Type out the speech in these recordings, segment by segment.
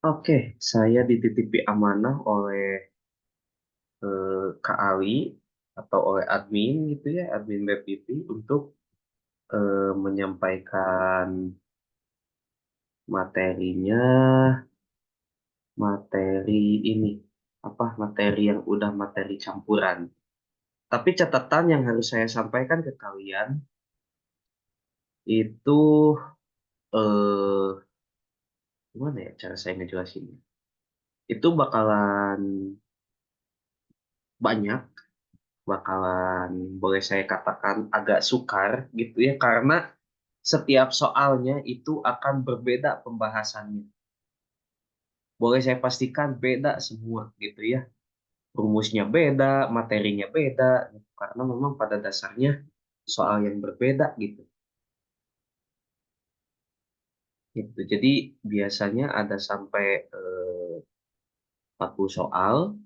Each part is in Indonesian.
Oke, saya dititipi amanah oleh Kak Ali atau oleh admin gitu ya, admin Web TV untuk menyampaikan materinya, materi ini apa materi yang udah materi campuran. Tapi catatan yang harus saya sampaikan ke kalian itu eh gimana ya cara saya ngejelasinnya? Itu bakalan banyak, bakalan boleh saya katakan agak sukar gitu ya karena setiap soalnya itu akan berbeda pembahasannya. Boleh saya pastikan beda semua gitu ya. Rumusnya beda, materinya beda gitu. Karena memang pada dasarnya soal yang berbeda gitu. Gitu. Jadi biasanya ada sampai 40 soal.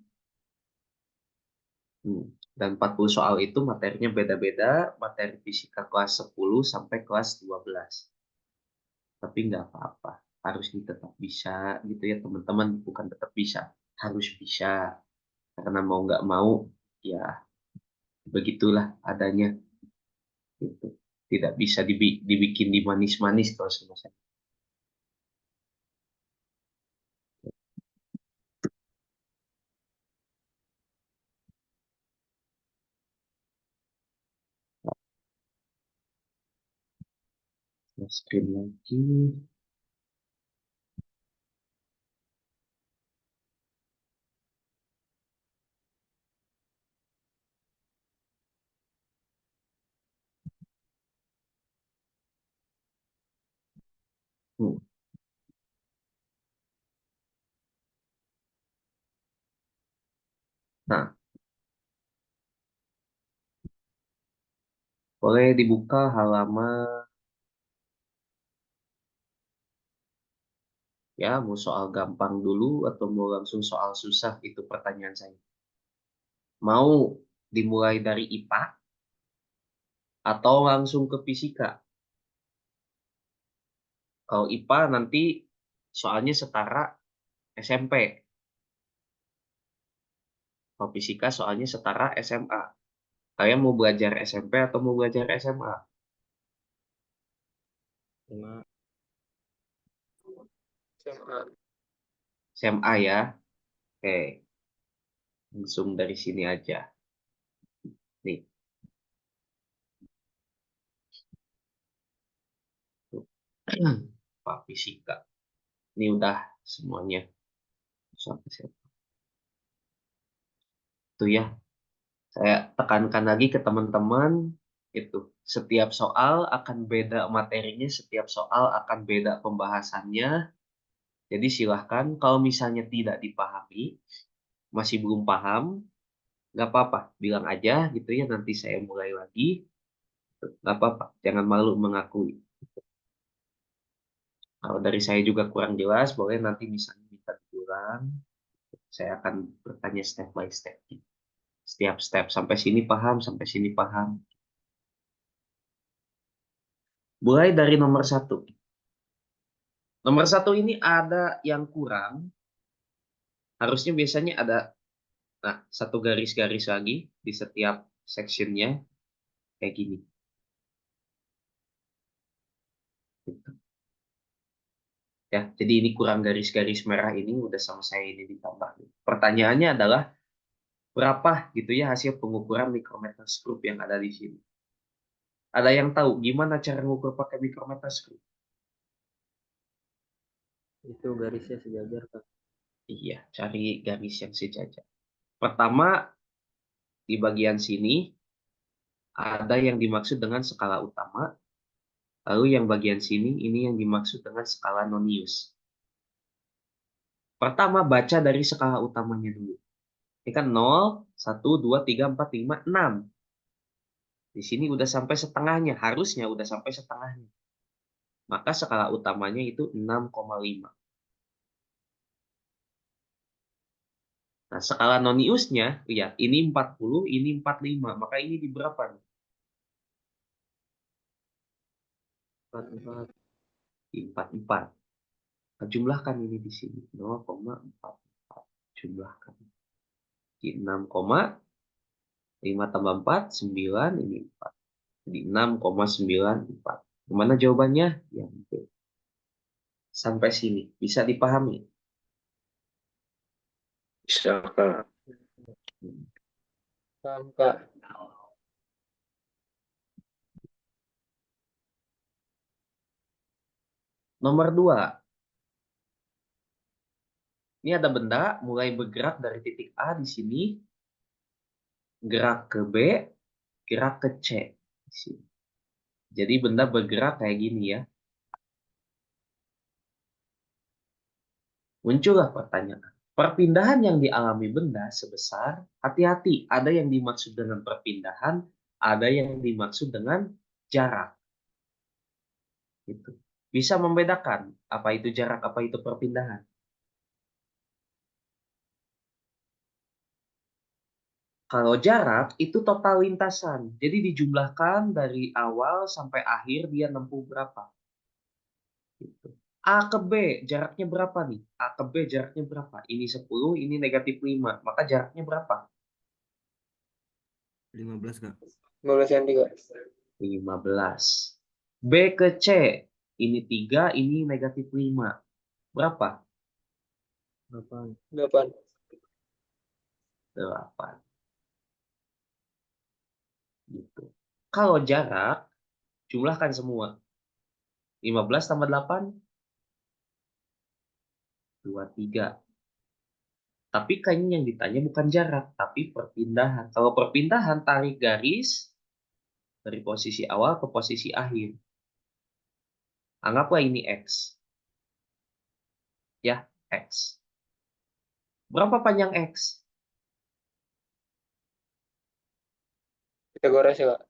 Hmm. Dan 40 soal itu materinya beda-beda, materi fisika kelas 10 sampai kelas 12. Tapi nggak apa-apa, harusnya tetap bisa gitu ya teman-teman, bukan tetap bisa, harus bisa. Karena mau nggak mau, ya begitulah adanya gitu. Tidak bisa dibikin dimanis-manis kalau sama saya. Nah, screen lagi. Hmm. Nah, boleh dibuka halaman, ya mau soal gampang dulu atau mau langsung soal susah, itu pertanyaan saya. Mau dimulai dari IPA atau langsung ke fisika? Kalau IPA nanti soalnya setara SMP. Kalau fisika soalnya setara SMA. Kalian mau belajar SMP atau mau belajar SMA? Cuma SMA. SMA ya. Oke, langsung dari sini aja. Nih, tuh. Pak fisika. Ini udah semuanya. Sampai siapa? Tuh ya, saya tekankan lagi ke teman-teman itu. Setiap soal akan beda materinya, setiap soal akan beda pembahasannya. Jadi silahkan kalau misalnya tidak dipahami, masih belum paham, nggak apa-apa, bilang aja gitu ya, nanti saya mulai lagi. Nggak apa-apa, jangan malu mengakui. Kalau dari saya juga kurang jelas, boleh nanti misalnya minta diulang. Saya akan bertanya step by step. Setiap step, sampai sini paham, sampai sini paham. Mulai dari nomor satu. Nomor satu ini ada yang kurang, harusnya biasanya ada satu garis-garis lagi di setiap sectionnya, kayak gini. Ya, jadi ini kurang garis-garis merah ini udah sama saya ini ditambah. Pertanyaannya adalah berapa gitu ya hasil pengukuran mikrometer skrup yang ada di sini. Ada yang tahu gimana cara mengukur pakai mikrometer skrup? Itu garisnya sejajar Kak. Iya, cari garis yang sejajar. Pertama, di bagian sini ada yang dimaksud dengan skala utama, lalu yang bagian sini ini yang dimaksud dengan skala nonius. Pertama, baca dari skala utamanya dulu. Ini kan 0, 1, 2, 3, 4, 5, 6. Di sini udah sampai setengahnya, harusnya udah sampai setengahnya. Maka skala utamanya itu 6,5. Nah, skala noniusnya, ya, ini 40, ini 45. Maka ini di berapa nih? 44. Di 44. Jumlahkan ini di sini 0,44. Jumlahkan. 6,5 tambah 4, 9, ini 4. Jadi 6,94. Gimana jawabannya? Yang B. Sampai sini. Bisa dipahami? Bisa, Kak. Paham, Kak. Nomor 2. Ini ada benda mulai bergerak dari titik A di sini, gerak ke B, gerak ke C. Di sini. Jadi benda bergerak kayak gini ya. Muncullah pertanyaan. Perpindahan yang dialami benda sebesar, hati-hati, ada yang dimaksud dengan perpindahan, ada yang dimaksud dengan jarak. Gitu. Bisa membedakan apa itu jarak, apa itu perpindahan. Kalau jarak itu total lintasan. Jadi dijumlahkan dari awal sampai akhir dia nempuh berapa. Gitu. A ke B jaraknya berapa nih? A ke B jaraknya berapa? Ini 10, ini negatif 5. Maka jaraknya berapa? 15, Kak. 15 cm, Kak. 15. B ke C. Ini 3, ini negatif 5. Berapa? 8. 8. Gitu. Kalau jarak, jumlahkan semua. 15 tambah 8, 23. Tapi kayaknya yang ditanya bukan jarak, tapi perpindahan. Kalau perpindahan, tarik garis dari posisi awal ke posisi akhir. Anggaplah ini X. Ya, X. Berapa panjang X? Pitagoras ya, Kak.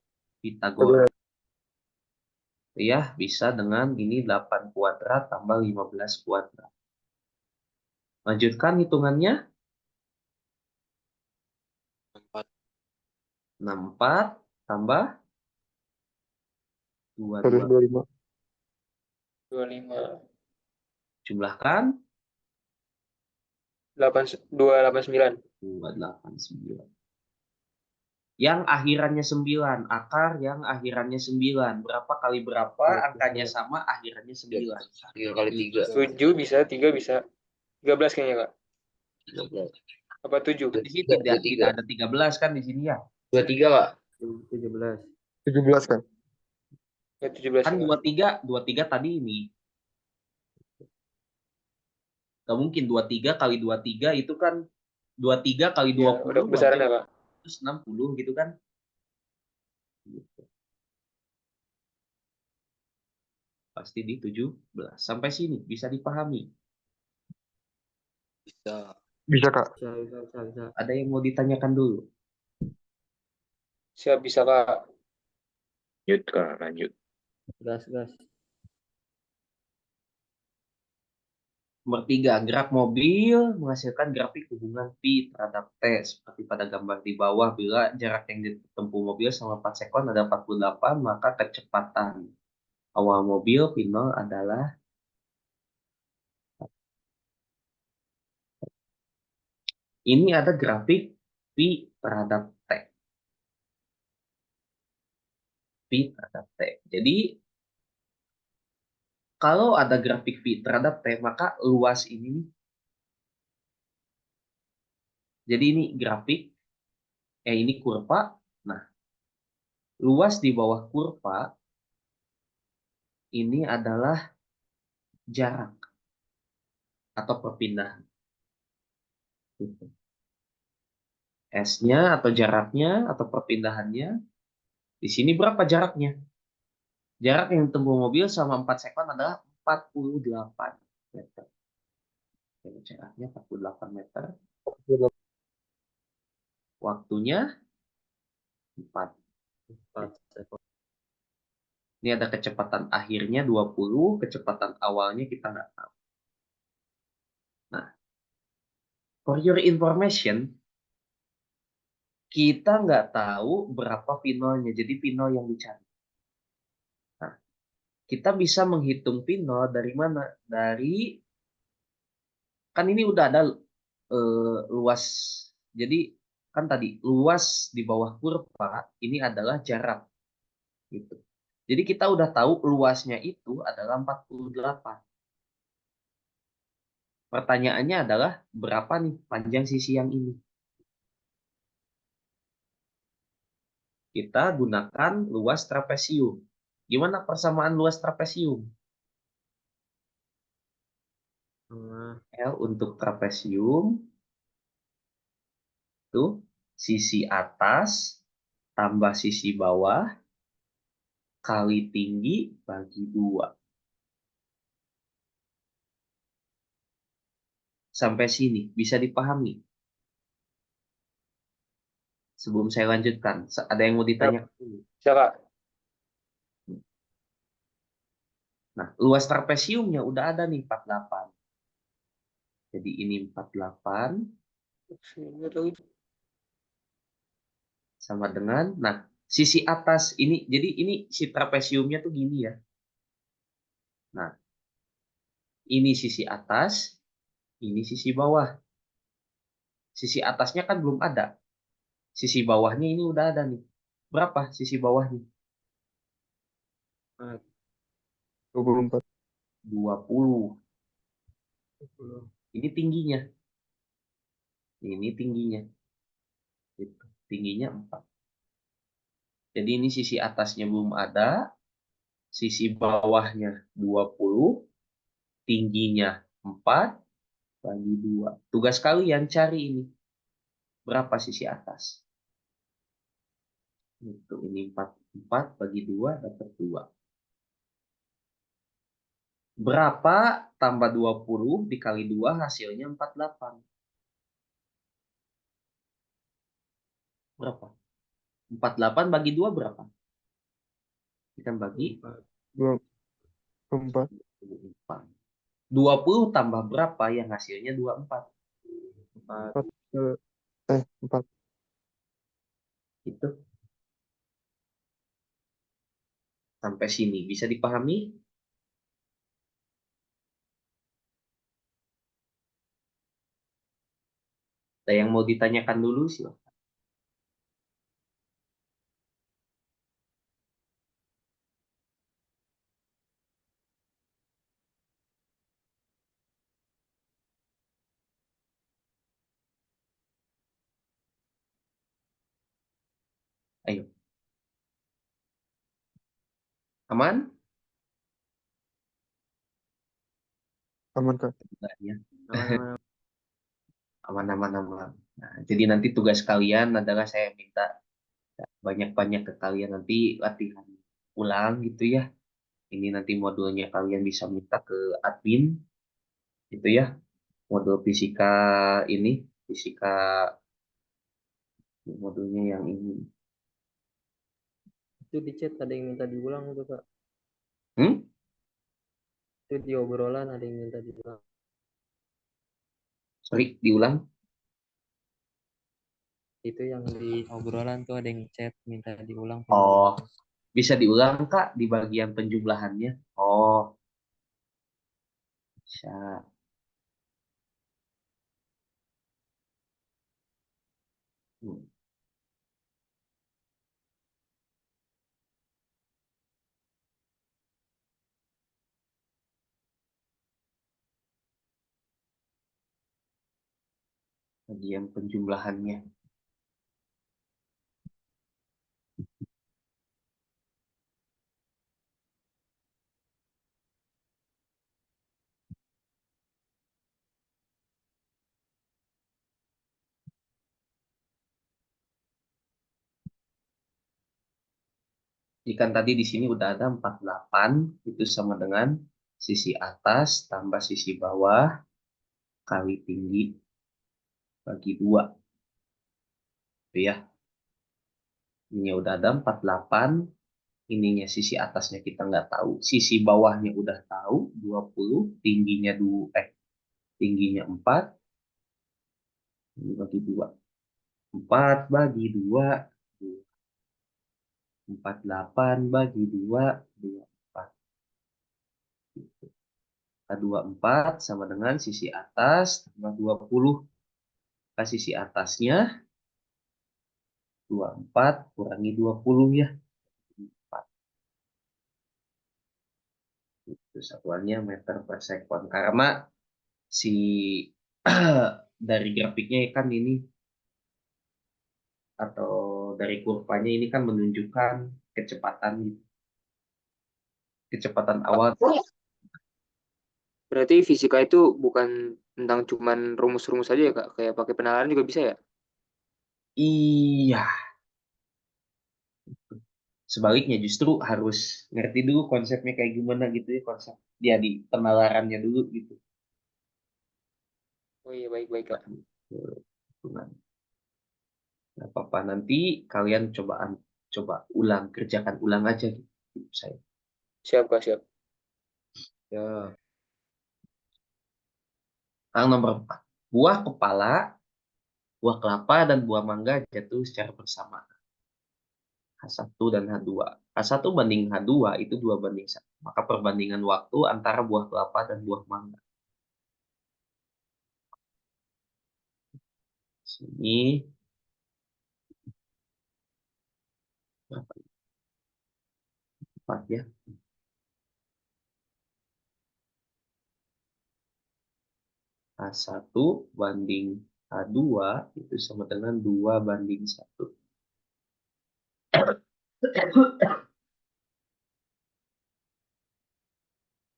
Pitagoras. Ya, bisa dengan ini 8 kuadrat tambah 15 kuadrat. Lanjutkan hitungannya. 4. 64 tambah 22. 25. Jumlahkan 289. 289. Yang akhirannya 9. Akar yang akhirannya 9. Berapa kali berapa, angkanya sama, akhirannya 9. 3 kali 3. 7 bisa, 3 bisa. 13 kayaknya, Kak. 13. Apa 7? Di sini tidak ada 13 kan di sini ya. 23, Kak. 17. 17 kan? Ya, 17 Kan ya, Kak. 23 tadi ini. Gak mungkin 23 kali 23 itu kan 23 kali Ya, 20 udah besaran ya, Kak. terus 60 gitu kan. Gitu. Pasti di 17. Sampai sini bisa dipahami. Bisa. Bisa Kak. Bisa. Ada yang mau ditanyakan dulu? Siap, bisa, Kak. Lanjut, Kak. Lanjut. Gas. Nomor 3, gerak mobil menghasilkan grafik hubungan P terhadap T seperti pada gambar di bawah. Bila jarak yang ditempuh mobil selama 4 sekon ada 48, maka kecepatan awal mobil V0 adalah ini ada grafik P terhadap T. P terhadap T. Jadi kalau ada grafik V terhadap T, maka luas ini. Jadi ini grafik, ini kurva. Nah, luas di bawah kurva ini adalah jarak atau perpindahan. Gitu. S-nya atau jaraknya atau perpindahannya. Di sini berapa jaraknya? Jarak yang ditempuh mobil selama 4 sekon adalah 48 meter. Jaraknya 48 meter. Waktunya 4. Ini ada kecepatan akhirnya 20, kecepatan awalnya kita nggak tahu. Nah, for your information, kita nggak tahu berapa V0-nya, jadi V0 yang dicari. Nah, kita bisa menghitung V0 dari mana? Dari kan ini udah ada luas. Jadi kan tadi luas di bawah kurva ini adalah jarak gitu. Jadi kita udah tahu luasnya itu adalah 48. Pertanyaannya adalah berapa nih panjang sisi yang ini? Kita gunakan luas trapesium. Gimana persamaan luas trapesium? Sama L untuk trapesium itu sisi atas tambah sisi bawah kali tinggi bagi 2. Sampai sini bisa dipahami? Sebelum saya lanjutkan, ada yang mau ditanyakan dulu? bisa Kak. Nah, luas trapesiumnya udah ada nih 48. Jadi ini 48 sama dengan, nah, sisi atas ini, jadi ini si trapesiumnya tuh gini ya. Nah, ini sisi atas, ini sisi bawah. Sisi atasnya kan belum ada. Sisi bawahnya ini udah ada nih. Berapa sisi bawahnya? 24. 20. Ini tingginya. Ini tingginya. Gitu. Tingginya 4. Jadi ini sisi atasnya belum ada. Sisi bawahnya 20. Tingginya 4 bagi 2. Tugas kalian cari ini. Berapa sisi atas? Itu ini 4. 4 bagi 2 dapat 2. Berapa tambah 20 dikali 2 hasilnya 48. Berapa? 48 bagi 2 berapa? Kita bagi 24. 24. 20 tambah berapa yang hasilnya 24? 4. 4. Itu sampai sini bisa dipahami? Ada yang mau ditanyakan dulu silahkan. Ayo. Aman? Aman Kak. Enggak ya. Aman. Aman, aman, aman. Nah, jadi nanti tugas kalian adalah saya minta banyak-banyak ke kalian nanti latihan ulang gitu ya. Ini nanti modulnya kalian bisa minta ke admin gitu ya. Modul fisika ini, fisika modulnya yang ini. Itu di chat ada yang minta diulang tuh Kak. Hmm? Itu di obrolan ada yang minta diulang. Sorry, diulang. Itu yang di obrolan tuh ada yang chat minta diulang Oh, penjelasan. bisa diulang Kak di bagian penjumlahannya. Oh, bisa. Hmm, bagian penjumlahannya. Ikan tadi di sini udah ada 48 itu sama dengan sisi atas tambah sisi bawah kali tinggi bagi 2. Itu ya. Ini udah ada 48, ininya sisi atasnya kita nggak tahu. Sisi bawahnya udah tahu 20, tingginya 2 tingginya 4 ini bagi 2. 4 bagi 2 48 bagi 2 24. H24 sama dengan sisi atas tambah 20. Sisi atasnya 24 kurangi 20 ya. 4. Itu satuannya meter per sekon. Karena si dari grafiknya kan ini atau dari kurvanya ini kan menunjukkan kecepatan gitu. Kecepatan awal. Berarti fisika itu bukan tentang cuman rumus-rumus aja ya Kak, kayak pakai penalaran juga bisa ya? Iya, sebaliknya justru harus ngerti dulu konsepnya kayak gimana gitu ya, konsep dia di penalarannya dulu gitu. Oh iya, baik-baik Kak. Hitungan. Nggak apa-apa, nanti kalian coba ulang, kerjakan ulang aja gitu saya. Siap Kak, siap. Ya. Yang nomor 4. Buah kepala, buah kelapa, dan buah mangga jatuh secara bersamaan. H1 dan H2. H1 banding H2 itu 2:1. Maka perbandingan waktu antara buah kelapa dan buah mangga. Sini berapa? 4 ya. H1 banding H2 itu sama dengan 2:1.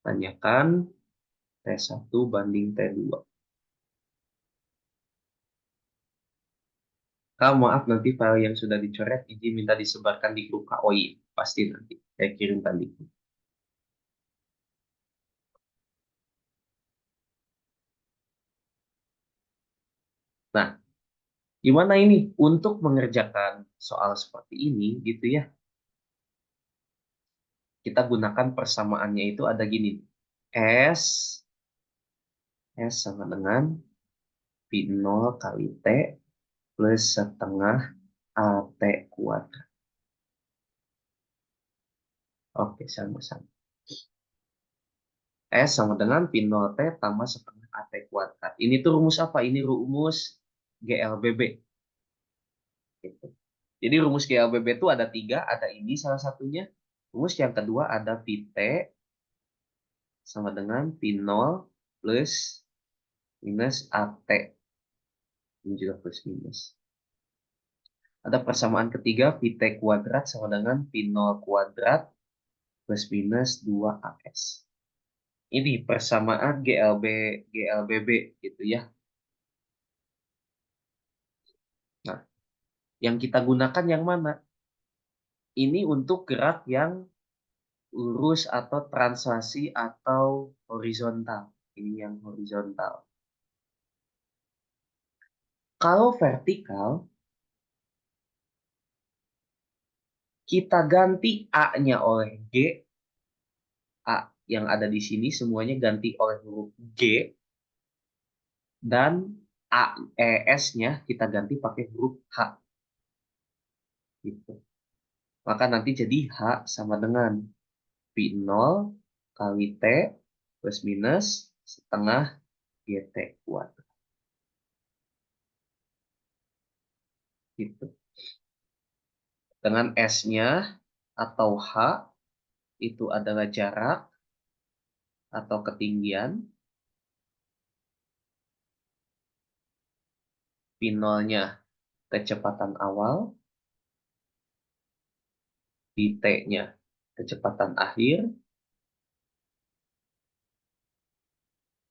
Tanyakan T1 banding T2. Maaf nanti file yang sudah dicoret izin minta disebarkan di grup KOI. Pasti nanti saya kirimkan di grup. Nah, gimana ini untuk mengerjakan soal seperti ini gitu ya? Kita gunakan persamaannya itu ada gini. S S sama dengan P0 kali T plus setengah AT kuadrat. Oke, sama-sama. S sama dengan P0T tambah setengah AT kuadrat. Ini tuh rumus apa? Ini rumus GLBB. Gitu. Jadi rumus GLBB itu ada 3, ada ini salah satunya. Rumus yang kedua ada VT sama dengan P0 plus minus AT. Ini juga plus minus. Ada persamaan ketiga, VT kuadrat sama dengan P0 kuadrat plus minus 2AS. Ini persamaan GLBB gitu ya. Nah, yang kita gunakan yang mana? Ini untuk gerak yang lurus atau translasi atau horizontal. Ini yang horizontal. Kalau vertikal, kita ganti A-nya oleh G. A yang ada di sini semuanya ganti oleh huruf G. Dan S-nya kita ganti pakai huruf H. Gitu. Maka nanti jadi H sama dengan P0 kali T plus minus setengah GT kuadrat. Gitu. Dengan S-nya atau H itu adalah jarak atau ketinggian. P0-nya kecepatan awal. T-nya kecepatan akhir.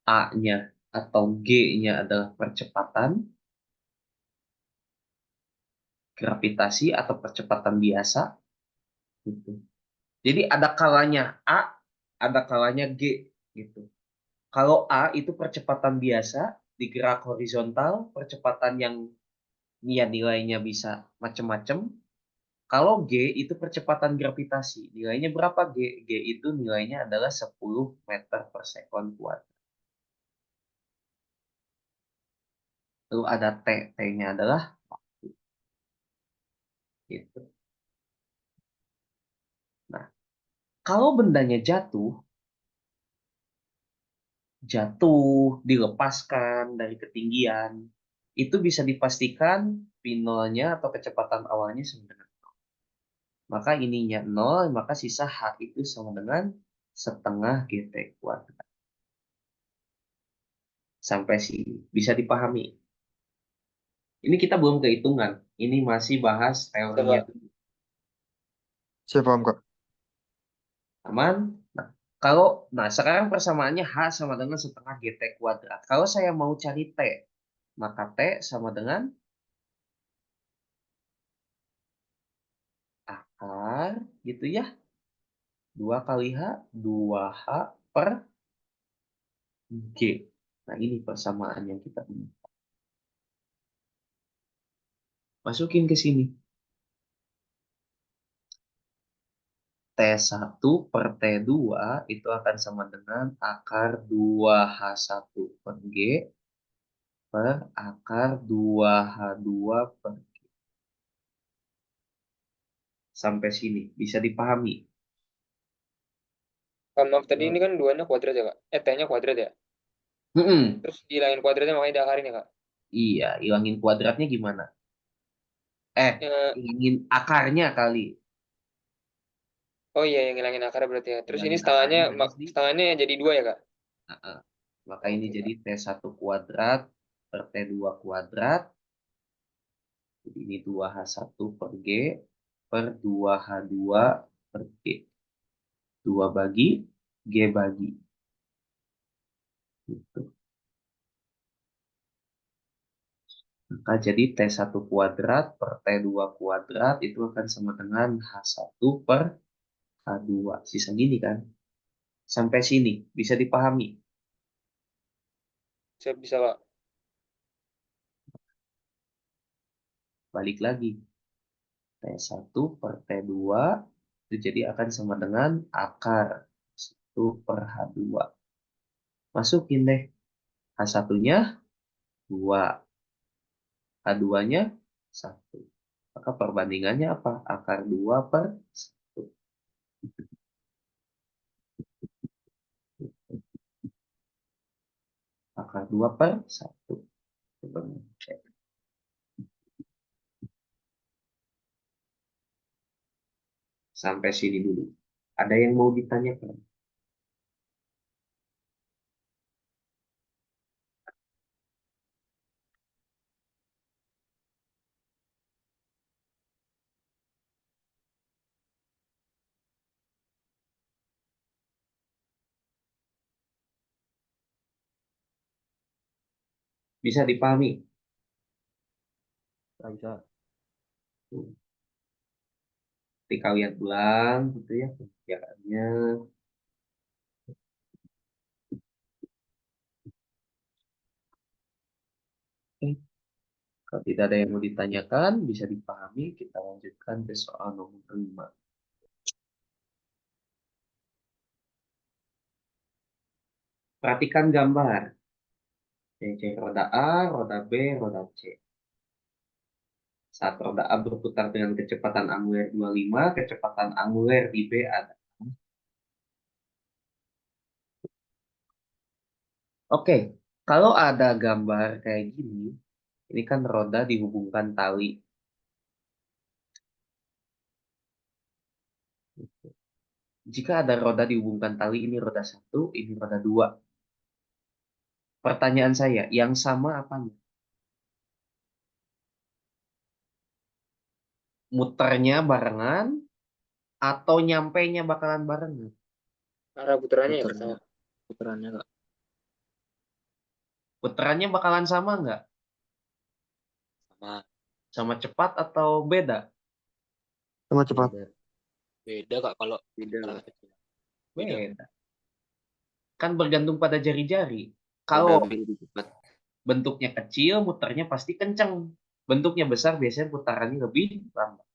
A-nya atau G-nya adalah percepatan. Gravitasi atau percepatan biasa. Gitu. Jadi ada kalanya A, ada kalanya G. Gitu. Kalau A itu percepatan biasa di gerak horizontal, percepatan yang ya nilainya bisa macam-macam. Kalau G itu percepatan gravitasi, nilainya berapa G? G itu nilainya adalah 10 meter per sekon kuadrat. Lalu ada T, T-nya adalah waktu. Gitu. Nah, kalau bendanya jatuh, jatuh, dilepaskan dari ketinggian, itu bisa dipastikan P0-nya atau kecepatan awalnya sama dengan 0. Maka ininya 0, maka sisa H itu sama dengan setengah GT kuadrat. Sampai sini. Bisa dipahami? Ini kita belum kehitungan. Ini masih bahas teorinya. Coba. Saya paham, Kak. Aman? Nah, sekarang persamaannya H sama dengan setengah GT kuadrat. Kalau saya mau cari T, maka T sama dengan akar, gitu ya. 2 kali H, 2H per G. Nah, ini persamaan yang kita punya. Masukin ke sini. T1 per T2 itu akan sama dengan akar 2H1 per G per akar 2H2 per G. Sampai sini. Bisa dipahami? Maaf, tadi ini kan 2-nya kuadrat ya, Kak? T-nya kuadrat ya? Mm-mm. Terus dihilangin kuadratnya makanya diakarin ya, Kak? Iya, hilangin kuadratnya gimana? Ya, Hilangin akarnya kali. oh iya, yang ngilangin akarnya berarti ya. Terus ini Hilangin akarnya terus di. setengahnya jadi 2 ya, Kak? Nah, maka ini Oke, jadi Kak. T1 kuadrat per T2 kuadrat. Jadi ini 2H1 per G per 2H2 per G. 2 bagi, G bagi. Gitu. Maka jadi T1 kuadrat per T2 kuadrat itu akan sama dengan H1 per H2. Sisa gini kan? Sampai sini. Bisa dipahami? Saya bisa, Kak. Balik lagi. T1 per T2 itu jadi akan sama dengan akar 1 per H2. Masukin deh. H1-nya 2. H2-nya 1. Maka perbandingannya apa? Akar 2 per 1. Akar 2 per 1. Coba cek. Sampai sini dulu. Ada yang mau ditanyakan? Bisa dipahami? Bisa. Nanti kalian ulang gitu ya pengerjaannya. Oke. Kalau tidak ada yang mau ditanyakan, bisa dipahami. Kita lanjutkan ke soal nomor 5. Perhatikan gambar. C roda A, roda B, roda C. Saat roda A berputar dengan kecepatan angular 25, kecepatan angular di B ada. Oke, kalau ada gambar kayak gini, ini kan roda dihubungkan tali. Jika ada roda dihubungkan tali, ini roda 1, ini roda 2. Pertanyaan saya, yang sama apanya? Muternya barengan atau nyampainya bakalan barengan? Arah putarannya ya, Kak? Puterannya. Puterannya, Kak. Puterannya bakalan sama nggak? Sama. Sama cepat atau beda? Sama cepat. Beda, Kak, kalau Beda, arah Kak. kecil. Beda. Beda. Kan bergantung pada jari-jari. Roda Kalau B lebih cepat. bentuknya kecil, muternya pasti kenceng. Bentuknya besar, biasanya putarannya lebih lambat.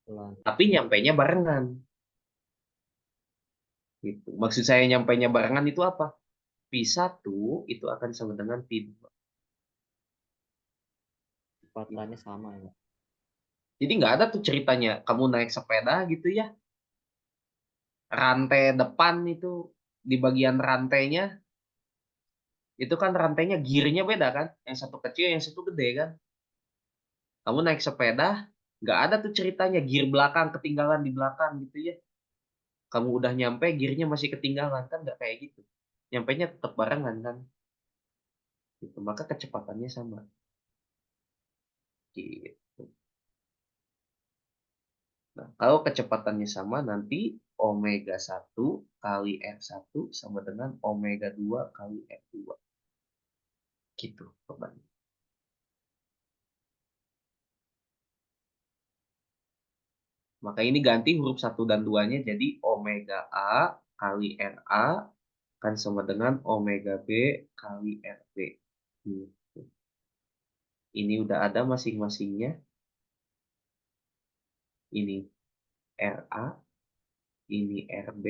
Pelan. Tapi nyampainya barengan. Gitu. Maksud saya nyampainya barengan itu apa? P1 itu akan sama dengan P2. Kecepatannya sama ya. Jadi nggak ada tuh ceritanya kamu naik sepeda gitu ya. Rantai depan itu di bagian rantainya Itu kan rantainya gearnya beda kan? Yang satu kecil, yang satu gede kan? Kamu naik sepeda, nggak ada tuh ceritanya gear belakang ketinggalan di belakang gitu ya. Kamu udah nyampe, gearnya masih ketinggalan kan? Nggak kayak gitu. Nyampenya tetap barengan kan? Gitu. Maka kecepatannya sama. Gitu. Nah, kalau kecepatannya sama, nanti omega 1 kali R1 sama dengan omega 2 kali R2. Gitu perbandingan. Maka ini ganti huruf 1 dan 2-nya jadi omega A kali RA kan sama dengan omega B kali RB. Gitu. Ini udah ada masing-masingnya. Ini RA, ini RB,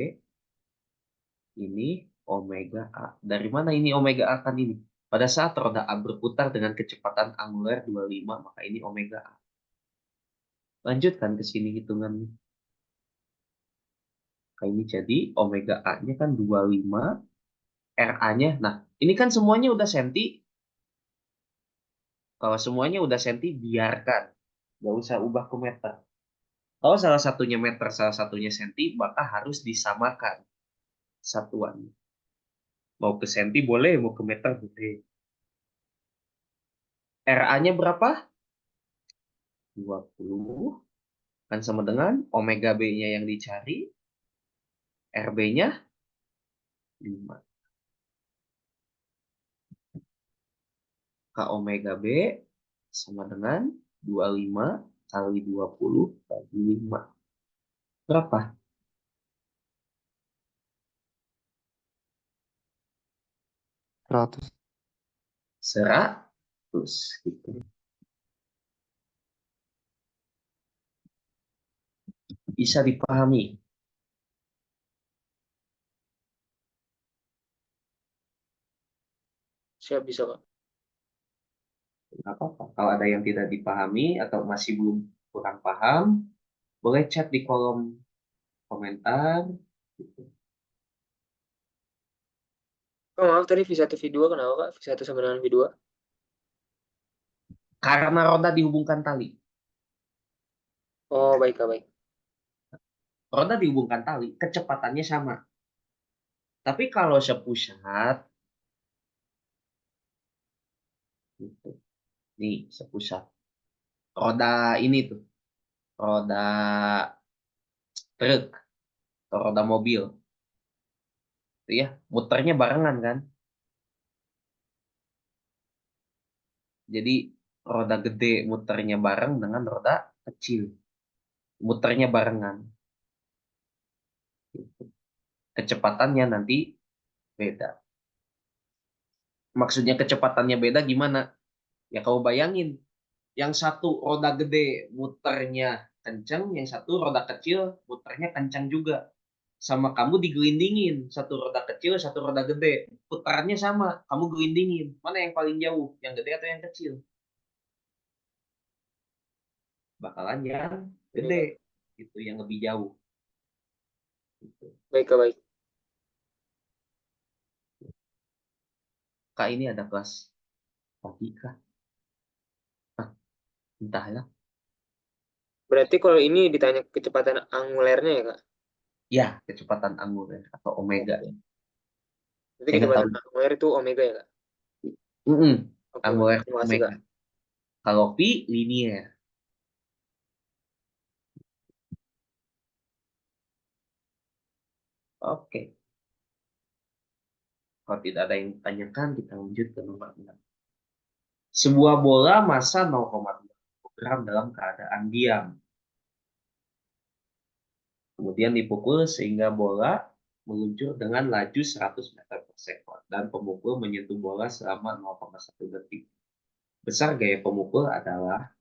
ini omega A. Dari mana ini omega A kan ini? Pada saat roda A berputar dengan kecepatan angular 25, maka ini omega A. Lanjutkan ke sini hitungannya. Nah, ini jadi omega A-nya kan 25, RA-nya. Nah, ini kan semuanya udah senti. Kalau semuanya udah senti, biarkan. Nggak usah ubah ke meter. Kalau salah satunya meter, salah satunya senti, maka harus disamakan satuan. Mau ke senti boleh, mau ke meter boleh. RA-nya berapa? 20. Kan sama dengan omega B-nya yang dicari. RB-nya 5. K omega B sama dengan 25 kali 20 bagi 5. Berapa? 100. 100. Gitu. Bisa dipahami. Siap, bisa Kak. Nggak apa-apa. Kalau ada yang tidak dipahami atau masih belum kurang paham, boleh chat di kolom komentar. Gitu. Oh, maaf tadi V1 V2 kenapa Kak? V1 sama dengan V2? Karena roda dihubungkan tali. Oh, baik Kak, baik. Roda dihubungkan tali, kecepatannya sama. Tapi kalau sepusat, gitu. Nih sepusat. Roda ini tuh, roda truk atau roda mobil. Itu ya, muternya barengan kan. Jadi roda gede muternya bareng dengan roda kecil. Muternya barengan. Gitu. Kecepatannya nanti beda. Maksudnya kecepatannya beda gimana? Ya kamu bayangin, yang satu roda gede muternya kenceng, yang satu roda kecil muternya kenceng juga. Sama kamu digelindingin, satu roda kecil, satu roda gede. Putarannya sama, kamu gelindingin. Mana yang paling jauh, yang gede atau yang kecil? Bakalan yang Ini, gede, Kak. itu yang lebih jauh. Gitu. Baik Kak, baik. Kak, ini ada kelas pagi kah? Entahlah. Berarti kalau ini ditanya kecepatan angulernya ya Kak? Ya, kecepatan angular atau omega. Oke. Berarti Saya nggak tahu. kecepatan anguler itu omega ya Kak? Oke, baik. Angular Terima kasih omega. Kak. Kalau pi linier. Oke. Kalau tidak ada yang ditanyakan, kita lanjut ke nomor 6. Sebuah bola massa 0,2 gram dalam keadaan diam. Kemudian dipukul sehingga bola meluncur dengan laju 100 meter per sekon. Dan pemukul menyentuh bola selama 0,1 detik. Besar gaya pemukul adalah,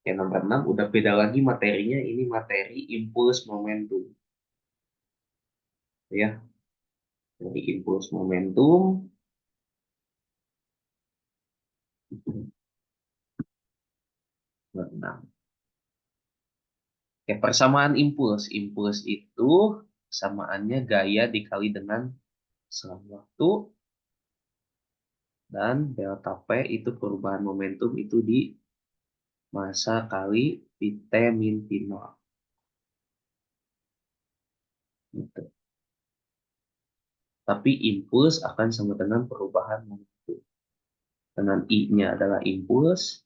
yang nomor 6 udah beda lagi materinya. Ini materi impuls momentum. Ya, dari impuls momentum. Nomor 6. Oke, persamaan impuls. Impuls itu samaannya gaya dikali dengan selang waktu, dan delta P itu perubahan momentum itu di massa kali T min T0. Gitu. Tapi impuls akan sama dengan perubahan momentum. Dengan I-nya adalah impuls,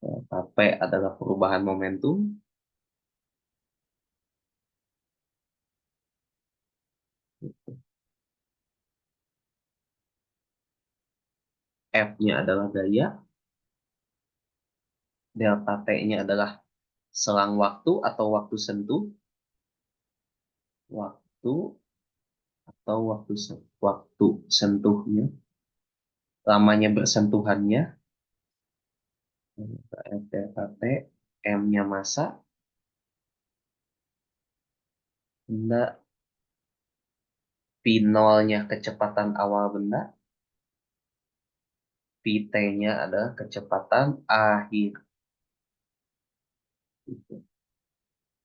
delta P adalah perubahan momentum, F-nya adalah gaya, delta T-nya adalah selang waktu atau waktu sentuh, waktu atau waktu sentuhnya, lamanya bersentuhannya, F delta T, M-nya massa, benda, P0-nya kecepatan awal benda, PT-nya adalah kecepatan akhir.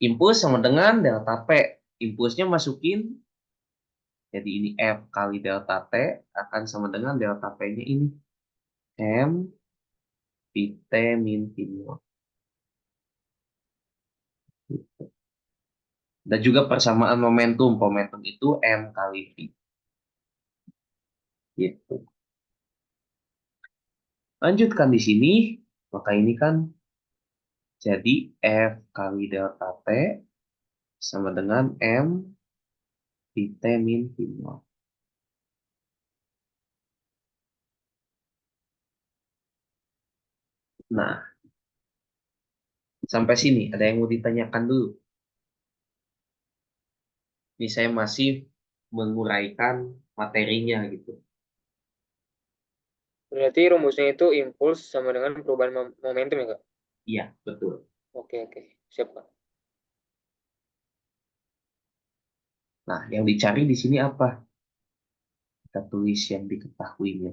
Impuls sama dengan delta P. Impulsnya masukin, jadi ini F kali delta T akan sama dengan delta P-nya ini. M PT min T0. Dan juga persamaan momentum. Momentum itu M kali V. Gitu. Lanjutkan di sini, maka ini kan jadi F kali delta T sama dengan M PT min T0. Nah, sampai sini ada yang mau ditanyakan dulu? Ini saya masih menguraikan materinya gitu. Berarti rumusnya itu impuls sama dengan perubahan momentum ya, Kak? Iya, betul. Oke. Siap, Kak. Nah, yang dicari di sini apa? Kita tulis yang diketahuinya.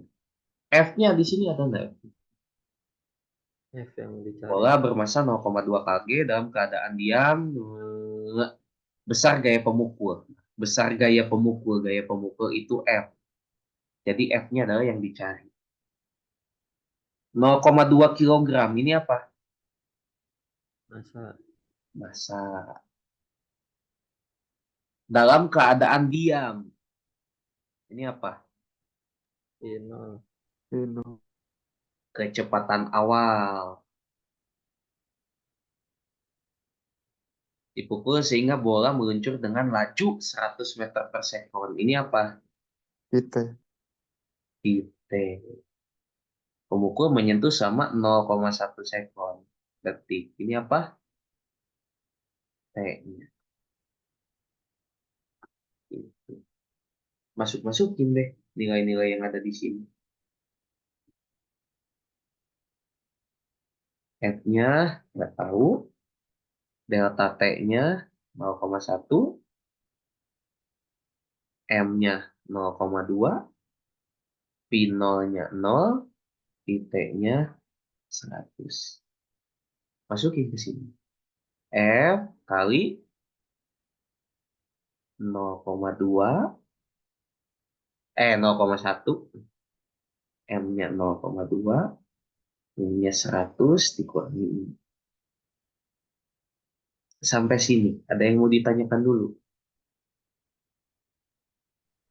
F-nya di sini ada nggak? F yang dicari. Bola bermassa 0,2 kg dalam keadaan diam. Besar gaya pemukul. Besar gaya pemukul. Gaya pemukul itu F. Jadi F-nya adalah yang dicari. 0,2 kg. Ini apa? Masa Massa. Dalam keadaan diam. Ini apa? I0. Ini. Kecepatan awal. Dipukul sehingga bola meluncur dengan laju 100 meter per sekon. Ini apa? Kita. T. Pemukul menyentuh sama 0,1 sekon detik. Ini apa? T-nya. Gitu. Masukin deh nilai-nilai yang ada di sini. F-nya nggak tahu. Delta T-nya 0,1. M-nya 0,2. P0-nya 0. T-nya 100. Masukin ke sini. F kali 0,2. 0,1. M-nya 0,2. Ininya 100 dikurangi ini. Sampai sini. Ada yang mau ditanyakan dulu?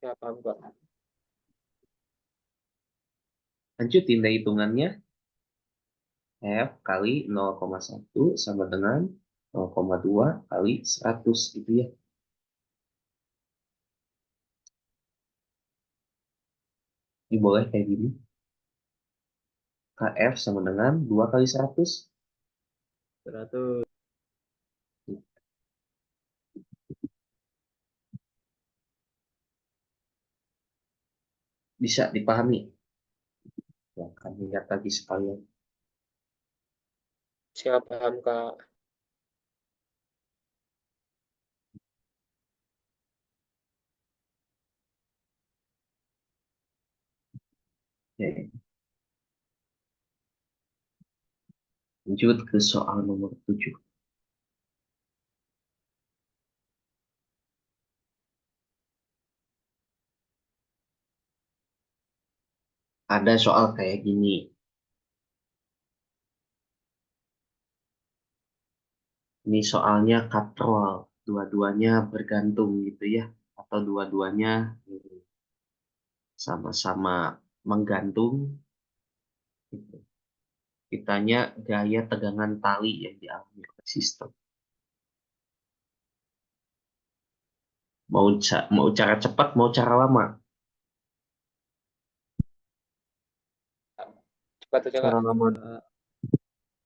Ya, paham, Kak. Lanjutin deh hitungannya. F kali 0,1 sama dengan 0,2 kali 100 gitu ya. Ini boleh kayak gini. KF sama dengan 2 kali 100. 100. Bisa dipahami? Ya, kami lihat lagi sekalian. Siap, paham, Kak. Ya, ya. Lanjut ke soal nomor 7. Ada soal kayak gini. Ini soalnya katrol, dua-duanya bergantung gitu ya, atau dua-duanya sama-sama menggantung. Gitu. Ditanya gaya tegangan tali yang dialami oleh sistem. Mau cara cepat, mau cara lama. Cepat aja, Kak. Cara lama.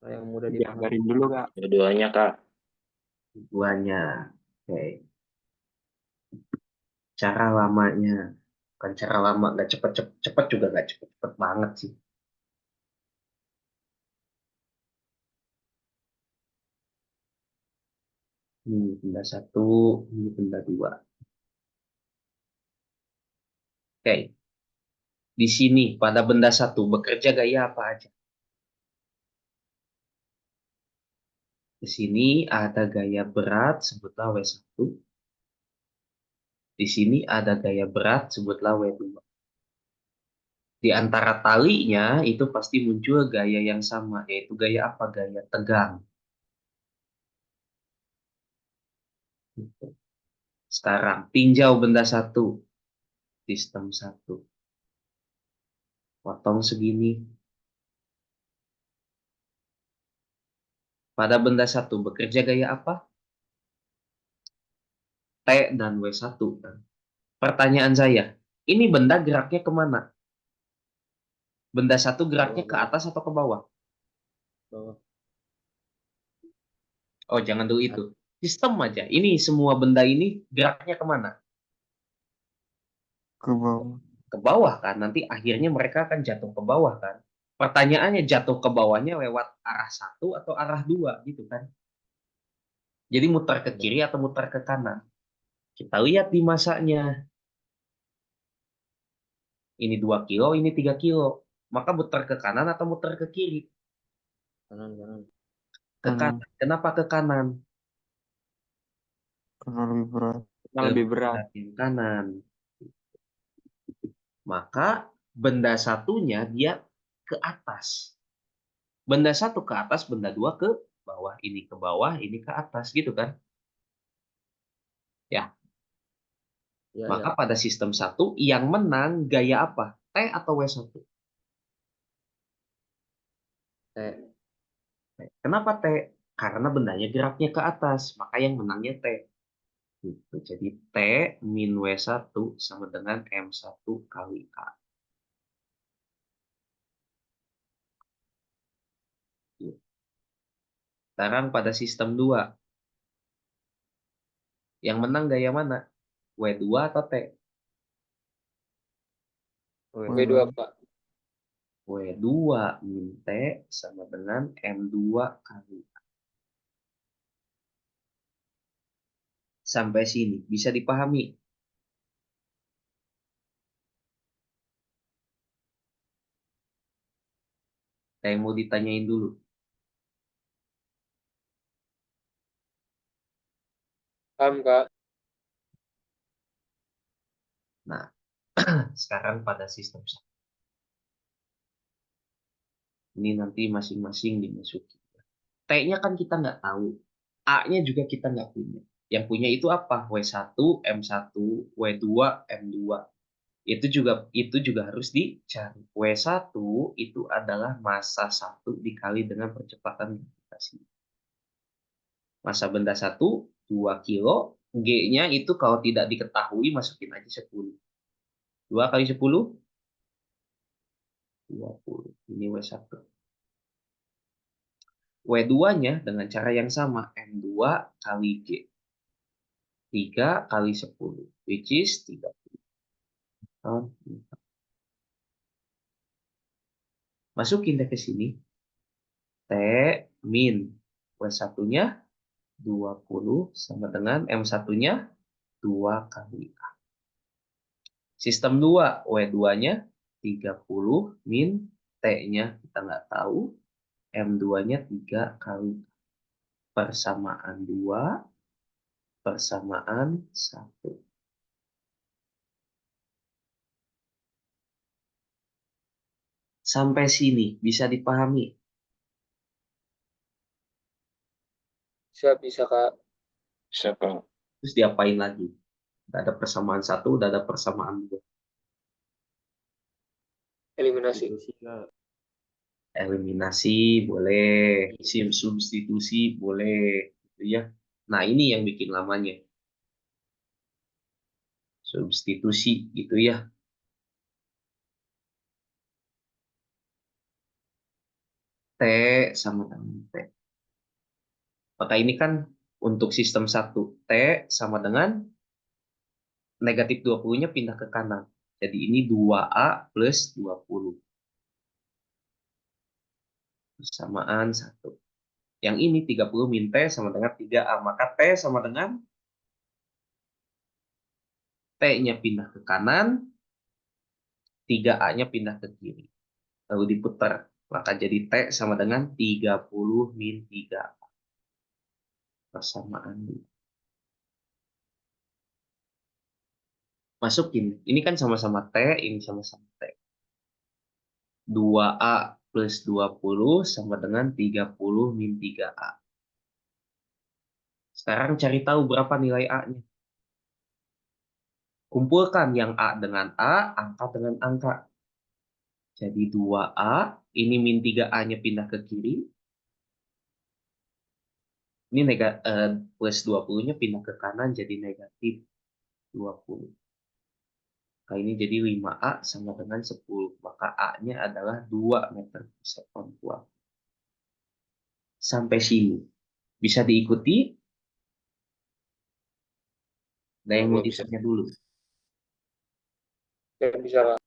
yang mudah dipahami. Dianggarin dulu kak. Dua-duanya kak. Duanya. Oke. Cara lamanya. Bukan cara lama, nggak cepet-cepet. Cepet juga nggak cepet-cepet banget sih. Ini benda satu, ini benda dua. Oke. Di sini pada benda satu bekerja gaya apa aja? Di sini ada gaya berat, sebutlah W1. Di sini ada gaya berat, sebutlah W2. Di antara talinya itu pasti muncul gaya yang sama, yaitu gaya apa? Gaya tegang. Sekarang tinjau benda satu, sistem satu. Potong segini. Pada benda satu bekerja gaya apa? T dan W1. Pertanyaan saya, ini benda geraknya kemana? Benda satu geraknya ke atas atau ke bawah? Bawah. Oh, jangan dulu itu. Sistem aja. Ini semua benda ini geraknya kemana? Ke bawah. Ke bawah kan. Nanti akhirnya mereka akan jatuh ke bawah kan. Pertanyaannya jatuh ke bawahnya lewat arah satu atau arah dua gitu kan. Jadi muter ke kiri atau muter ke kanan. Kita lihat di masanya. Ini 2 kilo, ini 3 kilo. Maka muter ke kanan atau muter ke kiri? Kanan. Ke kanan. Kenapa ke kanan? Karena lebih berat. Lebih berat. Ke kanan. Maka benda satunya dia ke atas. Benda satu ke atas, benda dua ke bawah. Ini ke bawah, ini ke atas gitu kan. Ya. Ya, Maka pada sistem satu yang menang gaya apa? T atau W1? T. Kenapa T? Karena bendanya geraknya ke atas, maka yang menangnya T. Gitu. Jadi T min W1 sama dengan M1 kali A. Gitu. Sekarang pada sistem 2. Yang menang gaya mana? W2 atau T? W2, Kak. W2 min T sama dengan M2 kali A. Sampai sini bisa dipahami? Saya mau ditanyain dulu. Paham, Kak. Nah, sekarang pada sistem satu. Ini nanti masing-masing dimasuki. T-nya kan kita nggak tahu. A-nya juga kita nggak punya. Yang punya itu apa? W1, M1, W2, M2. Itu juga harus dicari. W1 itu adalah massa 1 dikali dengan percepatan gravitasi. Massa benda 1, 2 kilo. G-nya itu kalau tidak diketahui, masukin aja 10. 2 kali 10? 20. Ini W1. W2-nya dengan cara yang sama. M2 kali G. 3 kali 10. Which is 30. Masukin deh ke sini. T min W1-nya 20 sama dengan M1-nya 2 kali A. Sistem 2, W2-nya 30 min T-nya kita nggak tahu. M2-nya 3 kali persamaan 2 persamaan 1. Sampai sini bisa dipahami? Bisa Kak. Bisa, Kak. Terus diapain lagi? Udah ada persamaan 1, udah ada persamaan 2. Eliminasi. Substitusi, Kak. Eliminasi boleh, substitusi boleh, gitu ya. Nah, ini yang bikin lamanya. Substitusi gitu ya. T sama dengan T. Maka ini kan untuk sistem 1, T sama dengan negatif 20-nya pindah ke kanan. Jadi ini 2A plus 20. Persamaan 1. Yang ini 30 min T sama dengan 3A. Maka T sama dengan T-nya pindah ke kanan, 3A-nya pindah ke kiri. Lalu diputar. Maka jadi T sama dengan 30 min 3. Persamaan 2. Masukin. Ini kan sama-sama T, ini sama-sama T. 2A plus 20 sama dengan 30 min 3A. Sekarang cari tahu berapa nilai A-nya. Kumpulkan yang A dengan A, angka dengan angka. Jadi 2A, ini min 3A-nya pindah ke kiri. Ini plus 20-nya pindah ke kanan jadi negatif 20. Nah, ini jadi 5A sama dengan 10. Maka A-nya adalah 2 meter per sekon kuab. Sampai sini. Bisa diikuti? Ada yang mau Bisa. ditanya dulu? Ya, bisa Kak.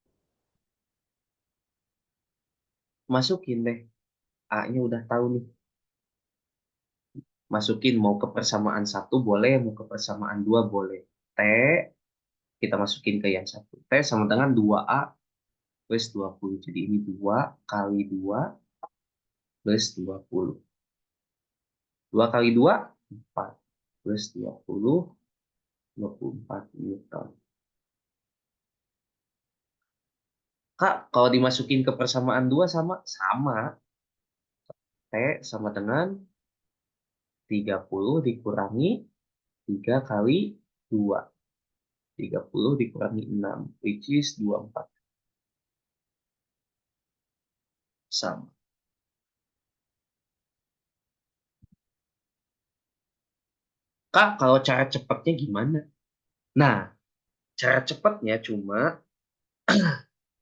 Masukin deh. A-nya udah tahu nih. Masukin mau ke persamaan 1 boleh, mau ke persamaan 2 boleh. T, kita masukin ke yang 1. T sama dengan 2A plus 20. Jadi ini 2 kali 2 plus 20. 2 kali 2, 4. Plus 20, 24 Newton. Kak, kalau dimasukin ke persamaan 2 sama? Sama. T sama dengan 30 dikurangi 3 kali 2. 30 dikurangi 6, which is 24. Sama. Kak, kalau cara cepatnya gimana? Nah, cara cepatnya cuma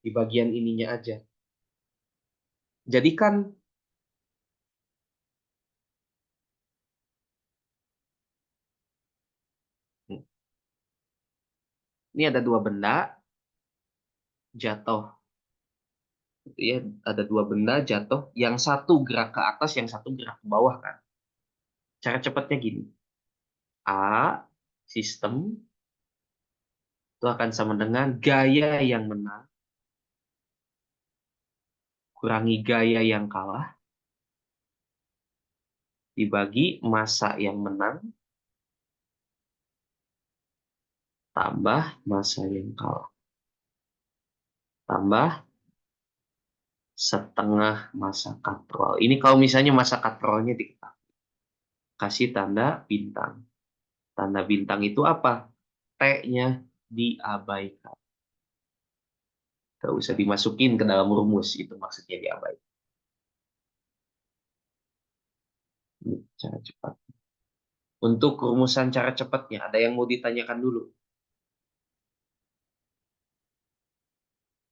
di bagian ininya aja. Jadi kan ini ada 2 benda jatuh. Gitu ya, ada 2 benda jatuh, yang satu gerak ke atas, yang satu gerak ke bawah kan. Cara cepatnya gini. A, sistem itu akan sama dengan gaya yang menang kurangi gaya yang kalah dibagi massa yang menang tambah massa yang kalah tambah setengah massa katrol. Ini kalau misalnya massa katrolnya diketahui. Kasih tanda bintang. Tanda bintang itu apa? T-nya diabaikan. Tidak usah dimasukin ke dalam rumus, itu maksudnya diabaikan. Ini cara cepat. Untuk rumusan cara cepatnya, ada yang mau ditanyakan dulu?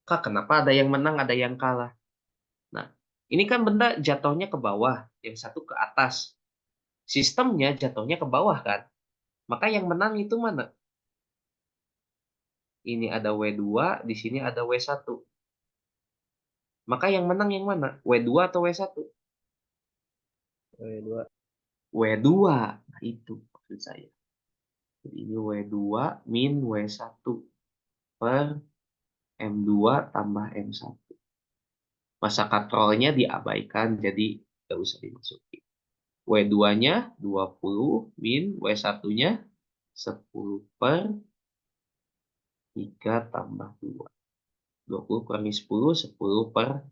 Kak, kenapa ada yang menang, ada yang kalah? Nah, ini kan benda jatuhnya ke bawah, yang satu ke atas. Sistemnya jatuhnya ke bawah kan? Maka yang menang itu mana? Ini ada W2, di sini ada W1. Maka yang menang yang mana? W2 atau W1? W2. W2. Nah, itu maksud saya. Jadi ini W2 min W1 per M2 tambah M1. Massa katrolnya diabaikan, jadi tidak usah dimasukin. W2-nya 20 min W1-nya 10 per 3 tambah 2. 20 kurangi 10, 10 per